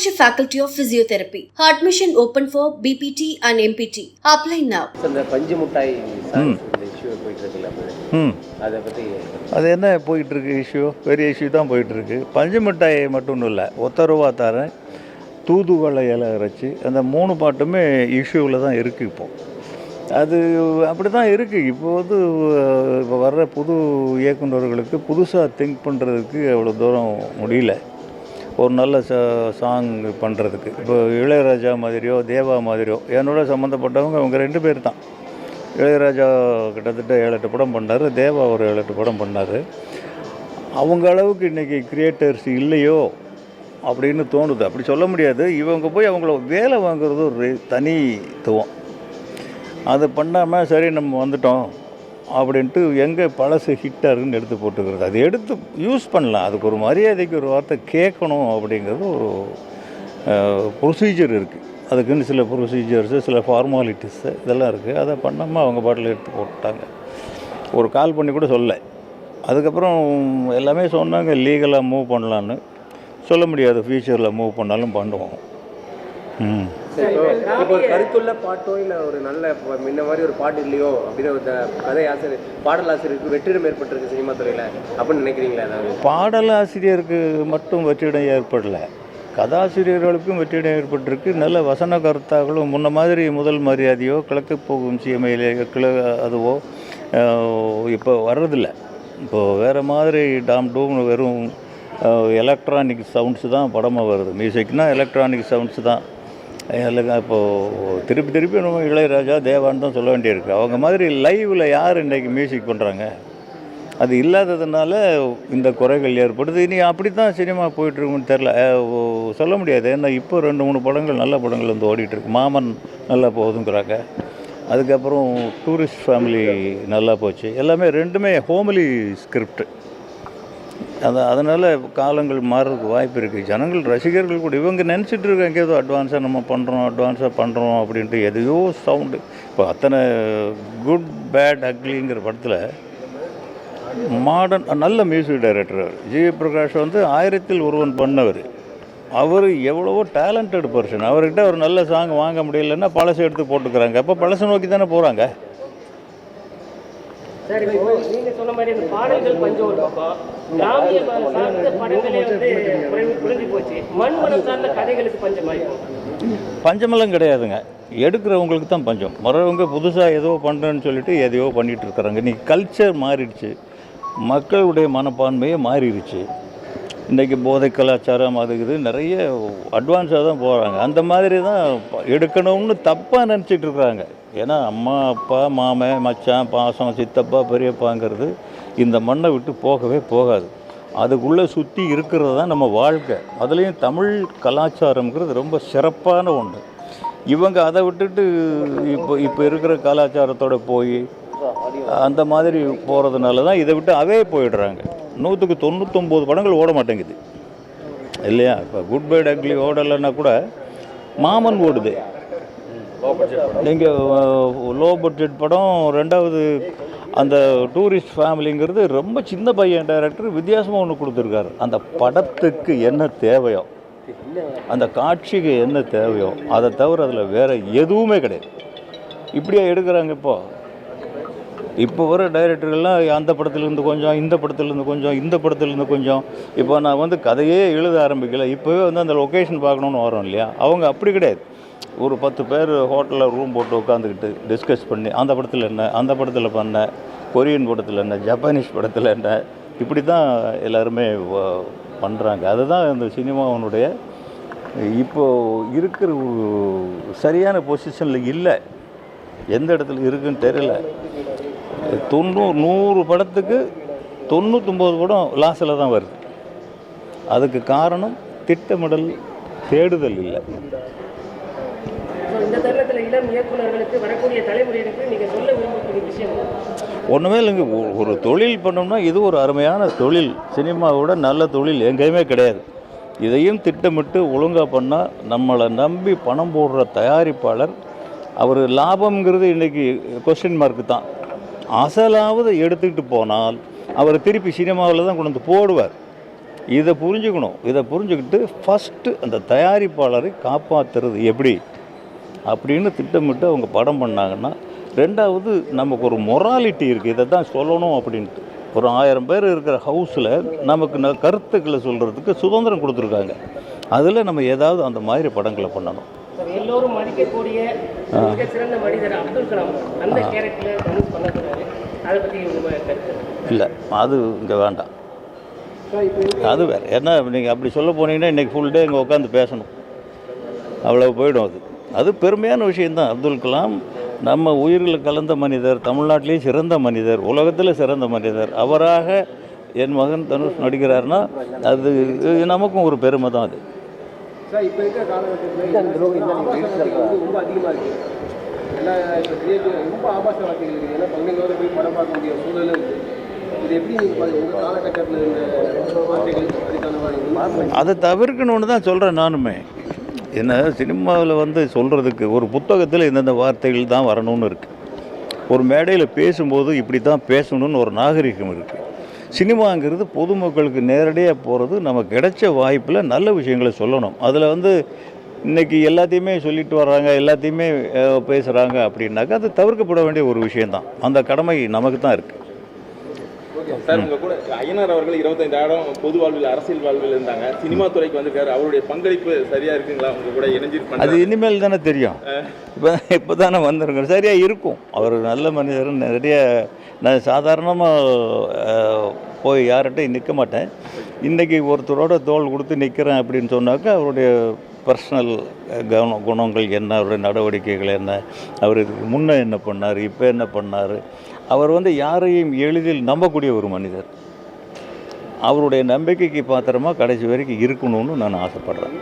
Meenakshi Faculty of Physiotherapy. Admission open for BPT and MPT. Apply now. அந்த பஞ்சு முட்டாய் issue போயிட்டு இருக்குல்ல, அதை பற்றி அது என்ன போயிட்டுருக்கு இஷ்யூ? பெரிய இஷ்யூ தான் போயிட்டுருக்கு. பஞ்சு மிட்டாய் மட்டும் இல்லை, ஒத்த ரூபா தரேன், தூதுவளை இலை அரைச்சி, அந்த 3 பாட்டுமே இஷ்யூவில் தான் இருக்குது. இப்போது அது அப்படி தான் இருக்குது. இப்போ வர்ற புது இயக்குநர்களுக்கு புதுசாக திங்க் பண்ணுறதுக்கு அவ்வளோ தூரம் முடியல. ஒரு நல்ல சாங் பண்ணுறதுக்கு இப்போ இளையராஜா மாதிரியோ தேவா மாதிரியோ என்னோட சம்மந்தப்பட்டவங்க அவங்க 2 பேர் தான். இளையராஜா கிட்டத்தட்ட 7-8 படம் பண்ணார், தேவா ஒரு 7-8 படம் பண்ணார். அவங்க அளவுக்கு இன்றைக்கி கிரியேட்டர்ஸ் இல்லையோ அப்படின்னு தோணுது. அப்படி சொல்ல முடியாது. இவங்க போய் அவங்கள வேலை வாங்குறது ஒரு தனித்துவம். அது பண்ணாமல் சரி நம்ம வந்துட்டோம் அப்படின்ட்டு எங்கே பழசு ஹிட்டாக இருக்குன்னு எடுத்து போட்டுக்கிறது. அது எடுத்து யூஸ் பண்ணலாம், அதுக்கு ஒரு மரியாதைக்கு ஒரு வார்த்தை கேட்கணும் அப்படிங்கிறது ஒரு ப்ரொசீஜர் இருக்குது. அதுக்குன்னு சில ப்ரொசீஜர்ஸு, சில ஃபார்மாலிட்டிஸு இதெல்லாம் இருக்குது. அதை பண்ணாமல் அவங்க பாட்டில் எடுத்து போட்டாங்க. ஒரு கால் பண்ணி கூட சொல்ல. அதுக்கப்புறம் எல்லாமே சொன்னாங்க லீகலாக மூவ் பண்ணலான்னு. சொல்ல முடியாது, ஃப்யூச்சரில் மூவ் பண்ணாலும் பண்ணுவோம். இப்போ ஒரு கருத்துள்ள பாட்டோ இல்லை ஒரு நல்ல முன்ன மாதிரி ஒரு பாட்டு இல்லையோ அப்படின்னு ஒரு கதை ஆசிரியர் பாடலாசிரியருக்கு வெற்றிடம் ஏற்பட்டிருக்கு சினிமா துறையில் அப்படின்னு நினைக்கிறீங்களா? ஏதாவது பாடலாசிரியருக்கு மட்டும் வெற்றிடம் ஏற்படலை, கதாசிரியர்களுக்கும் வெற்றிடம் ஏற்பட்டிருக்கு. நல்ல வசன கருத்தாக்களும் முன்ன மாதிரி முதல் மரியாதையோ கிழக்கு போகும் சீமையிலே அதுவோ இப்போ வர்றதில்லை. இப்போது வேறு மாதிரி டாம் டூம்னு வெறும் எலக்ட்ரானிக் சவுண்ட்ஸு தான் படமாக வருது. மியூசிக்னால் எலக்ட்ரானிக் சவுண்ட்ஸு தான். இப்போது திருப்பி நம்ம இளையராஜா தேவான்னு தான் சொல்ல வேண்டியிருக்கு. அவங்க மாதிரி லைவில் யார் இன்றைக்கி மியூசிக் பண்ணுறாங்க? அது இல்லாததுனால இந்த குறைகள் ஏற்படுது. இனி அப்படி தான் சினிமா போயிட்டுருக்குன்னு தெரில, சொல்ல முடியாது. ஏன்னா இப்போ 2-3 படங்கள் நல்ல படங்கள் வந்து ஓடிட்டுருக்கு. மாமன் நல்லா போகுதுங்கிறாங்க. அதுக்கப்புறம் டூரிஸ்ட் ஃபேமிலி நல்லா போச்சு. எல்லாமே 2மே ஹோம்லி ஸ்கிரிப்ட். அதனால் காலங்கள் மாறுறதுக்கு வாய்ப்பு இருக்குது. ஜனங்கள் ரசிகர்கள் கூட இவங்க நினச்சிட்டு இருக்காங்க ஏதோ அட்வான்ஸாக நம்ம பண்ணுறோம் அப்படின்ட்டு எதையோ சவுண்டு. இப்போ அத்தனை குட் பேட் அக்லிங்கிற படத்தில் மாடர்ன் நல்ல மியூசிக் டைரக்டர் ஜி பிரகாஷ் வந்து 1000ல் ஒருவன் பண்ணவர். அவர் எவ்வளவோ டேலண்டட் பர்சன். அவர்கிட்ட ஒரு நல்ல சாங் வாங்க முடியலன்னா பழசை எடுத்து போட்டுக்கிறாங்க. அப்போ பழசை நோக்கி தானே போகிறாங்க. சார், இப்போ நீங்கள் சொன்ன மாதிரி இந்த பாடல்கள் பஞ்சம் ஒரு பக்கம், கிராமிய சார்ந்த படங்களே வந்து குறைஞ்சு போச்சு. மண்மனம் சார்ந்த கதைகளுக்கு பஞ்சமாயிருக்கும். பஞ்சமெல்லாம் கிடையாதுங்க, எடுக்கிறவங்களுக்கு தான் பஞ்சம். மற்றவங்க புதுசாக ஏதோ பண்ணுறேன்னு சொல்லிட்டு எதையோ பண்ணிகிட்டு இருக்கிறாங்க. இன்றைக்கி கல்ச்சர் மாறிடுச்சு, மக்களுடைய மனப்பான்மையே மாறிடுச்சு. இன்றைக்கி போதை கலாச்சாரம் அது நிறைய அட்வான்ஸாக தான் போகிறாங்க. அந்த மாதிரி தான் எடுக்கணும்னு தப்பாக நினச்சிட்டு இருக்கிறாங்க. ஏன்னா அம்மா அப்பா மாமன் மச்சான் பாசம் சித்தப்பா பெரியப்பாங்கிறது இந்த மண்ணை விட்டு போகவே போகாது. அதுக்குள்ளே சுற்றி இருக்கிறது தான் நம்ம வாழ்க்கை. அதுலேயும் தமிழ் கலாச்சாரங்கிறது ரொம்ப சிறப்பான ஒன்று. இவங்க அதை விட்டுட்டு இப்போ இருக்கிற கலாச்சாரத்தோடு போய் அந்த மாதிரி போகிறதுனால தான் இதை விட்டு அவே போயிடுறாங்க. 100க்கு 99 படங்கள் ஓட மாட்டேங்குது இல்லையா? இப்போ குட் பை டக்லி ஓடலைன்னா கூட மாமன் ஓடுது. நீங்கள் லோ பட்ஜெட் படம். 2வது அந்த டூரிஸ்ட் ஃபேமிலிங்கிறது ரொம்ப சின்ன பையன் டைரக்டர் வித்தியாசமாக ஒன்று கொடுத்துருக்காரு. அந்த படத்துக்கு என்ன தேவையோ, அந்த காட்சிக்கு என்ன தேவையோ அதை தவிர அதில் வேறு எதுவுமே கிடையாது. இப்படியே எடுக்கிறாங்க. இப்போ வர டைரக்டர்கள்லாம் அந்த படத்துலேருந்து கொஞ்சம், இந்த படத்துலேருந்து கொஞ்சம், இந்த படத்துலேருந்து கொஞ்சம். இப்போ நான் வந்து கதையே எழுத ஆரம்பிக்கலை, இப்போவே வந்து அந்த லொக்கேஷன் பார்க்கணுன்னு வரோம் இல்லையா? அவங்க அப்படி கிடையாது. ஒரு 10 பேர் ஹோட்டலில் ரூம் போட்டு உட்காந்துக்கிட்டு டிஸ்கஸ் பண்ணி அந்த படத்தில் என்ன, அந்த படத்தில் பண்ண, கொரியன் படத்தில் என்ன, ஜப்பானீஸ் படத்தில் என்ன, இப்படி தான் எல்லாருமே பண்ணுறாங்க. அதுதான் இந்த சினிமாவனுடைய இப்போது இருக்கிற ஒரு சரியான பொசிஷனில் இல்லை. எந்த இடத்துல இருக்குதுன்னு தெரியல. 100 படத்துக்கு 99 படம் லாஸில் தான் வருது. அதுக்கு காரணம் திட்டமிடல், தேடுதல் இல்லை. இந்த தருணத்தில் இளம் இயக்குநர்களுக்கு வரக்கூடிய தலைமுறையினருக்கு நீங்கள் சொல்ல விரும்பக்கூடிய விஷயம் ஒன்றுமே இல்லைங்க. ஒரு தொழில் பண்ணோம்னா இது ஒரு அருமையான தொழில். சினிமாவோட நல்ல தொழில் எங்கேயுமே கிடையாது. இதையும் திட்டமிட்டு ஒழுங்காக பண்ணால் நம்மளை நம்பி பணம் போடுற தயாரிப்பாளர் அவர் லாபம்ங்கிறது இன்றைக்கி கொஸ்டின் மார்க்கு தான். அசலாவது எடுத்துக்கிட்டு போனால் அவர் திருப்பி சினிமாவில் தான் கொண்டு வந்து போடுவார். இதை புரிஞ்சுக்கணும். இதை புரிஞ்சுக்கிட்டு ஃபஸ்ட்டு அந்த தயாரிப்பாளரை காப்பாற்றுறது எப்படி அப்படின்னு திட்டமிட்டு அவங்க படம் பண்ணாங்கன்னா, ரெண்டாவது நமக்கு ஒரு மொராலிட்டி இருக்குது, இதை தான் சொல்லணும் அப்படின்ட்டு. ஒரு 1000 பேர் இருக்கிற ஹவுஸில் நமக்கு கருத்துக்களை சொல்கிறதுக்கு சுதந்திரம் கொடுத்துருக்காங்க. அதில் நம்ம ஏதாவது அந்த மாதிரி படங்களை பண்ணணும். எல்லோரும் மதிக்கக்கூடிய மிக சிறந்த மனிதர் அப்துல் கலாம் அந்த கேரக்டரில் தனுஷ் பண்ணக்கூடாது. அதை பற்றி உங்கள் கருத்து? இல்லை, அது இங்கே வேண்டாம். அது வேறு. ஏன்னா நீங்கள் அப்படி சொல்ல போனீங்கன்னா இன்றைக்கி ஃபுல் டே இங்கே உட்காந்து பேசணும், அவ்வளோ போயிடும். அது பெருமையான விஷயந்தான். அப்துல் கலாம் நம்ம உயிரில் கலந்த மனிதர், தமிழ்நாட்டிலேயே சிறந்த மனிதர், உலகத்தில் சிறந்த மனிதர். அவராக என் மகன் தனுஷ் நடிக்கிறார்னா அது நமக்கும் ஒரு பெருமை தான். அது சார் இப்போ இருக்கிற காலகட்டத்தில் ரொம்ப அதிகமாக இருக்குது. எல்லாம் இப்போ கிரியேட்டிவ் ரொம்ப ஆபாச வார்த்தைகள் இருக்குது. ஏன்னா குழந்தைங்களோட போய் படம் பார்க்க முடிய சூழலும் இருக்குது. இது எப்படி நீங்கள் உங்கள் காலகட்டத்தில் இந்த வார்த்தைகள் அதுக்கான அதை தவிர்க்கணுன்னு தான் சொல்கிறேன் நானுமே. ஏன்னா சினிமாவில் சொல்கிறதுக்கு ஒரு புத்தகத்தில் இந்தந்த வார்த்தைகள் தான் வரணும்னு இருக்குது. ஒரு மேடையில் பேசும்போது இப்படி தான் பேசணும்னு ஒரு நாகரிகம் இருக்குது. சினிமாங்கிறது பொதுமக்களுக்கு நேரடியாக போகிறது, நமக்கு கிடைச்ச வாய்ப்பில் நல்ல விஷயங்களை சொல்லணும். அதில் இன்றைக்கி எல்லாத்தையுமே சொல்லிட்டு வர்றாங்க, எல்லாத்தையுமே பேசுகிறாங்க அப்படின்னாக்கா அது தவிர்க்கப்பட வேண்டிய ஒரு விஷயந்தான். அந்த கடமை நமக்கு தான் இருக்குது. ஓகே சார், உங்கள் கூட ஐயனார் அவர்கள் 25 ஆயிரம் பொது வாழ்வில் அரசியல் வாழ்வில் இருந்தாங்க. சினிமா துறைக்கு வந்திருக்காரு. அவருடைய பங்களிப்பு சரியாக இருக்குங்களா? உங்கள் கூட இணைஞ்சிருப்பாங்க. அது இனிமேல் தானே தெரியும். இப்போ தானே வந்துருங்க. சரியாக இருக்கும். அவர் நல்ல மனிதர். நிறைய நான் சாதாரணமாக போய் யார்கிட்டையும் நிற்க மாட்டேன். இன்றைக்கி ஒருத்தரோட தோள் கொடுத்து நிற்கிறேன் அப்படின்னு சொன்னாக்கா அவருடைய பர்சனல் குணங்கள் என்ன, அவருடைய நடவடிக்கைகள் என்ன, அவர் இதுக்கு முன்னே என்ன பண்ணார், இப்போ என்ன பண்ணார். அவர் யாரையும் எளிதில் நம்பக்கூடிய ஒரு மனிதர். அவருடைய நம்பிக்கைக்கு பாத்திரமாக கடைசி வரைக்கும் இருக்கணும்னு நான் ஆசைப்பட்றேன்.